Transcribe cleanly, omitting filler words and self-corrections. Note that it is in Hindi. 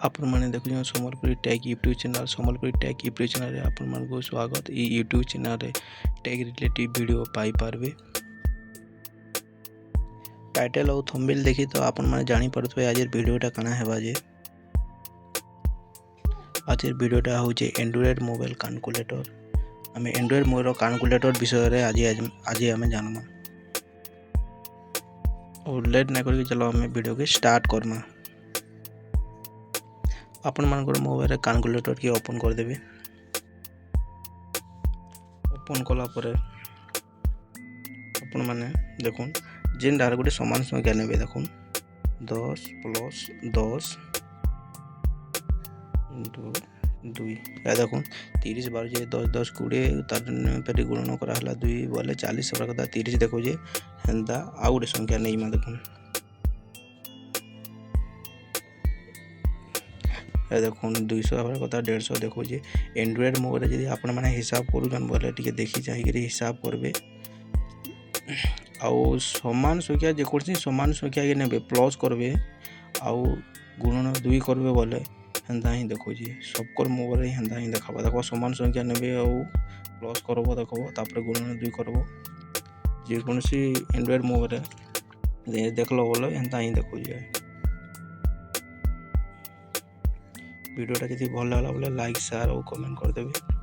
आपण मैंने देखुन Sambalpuri tech YouTube channel Sambalpuri tech YouTube channel आपण मानक स्वागत। ये YouTube channel tech relative video पाई पारबे। टाइटल और थंबनेल देखी तो आपण माने जानी पड़थबे आज वीडियोटा काना हेबा जे। आज वीडियोटा होचे एंड्रॉइड मोबाइल कैलकुलेटर। आम एंड्रॉइड मोबाइल कैलकुलेटर विषय रे आज आम जानमा। और लेट ना करके चलो आम वीडियो के स्टार्ट करमा। आपण मानकर मोबाइल कैलकुलेटर की ओपन कर देबे। ओपन कला परे आपण माने देखुन जेन डार गोटे समान संख्या नेबे। देखुन 10 प्लस 10 2 या देखुन 30 बार जे 10 10 20 तार पे गुणन करा हला 2 बोले 40 सबर कथा 30 देखो जे हेंदा आ गोटे संख्या नै मा। देखुन देखुन 200 हमारे कथा 150 देखो जे एंड्रॉइड मोबाइल जदि आपण माने हिसाब करूछन बोले टिके देखि चाहिए हिसाब करबे। आउ समान संख्या जे करछि समान संख्या के नेबे प्लस करबे आउ गुणन 2 करबे बोले हेंदा ही देखो जे सबकर मोबाइल हेंदा ही देखाबो। देखो समान संख्या नेबे आउ प्लस करबो देखबो तापर गुणन 2 करबो। जे कोनसी एंड्रॉइड मोबाइल देखलो बोले हेंदा ही देखो जे। वीडियोटा यदि भल लगा बोले लाइक शेयर और कमेंट कर देबे।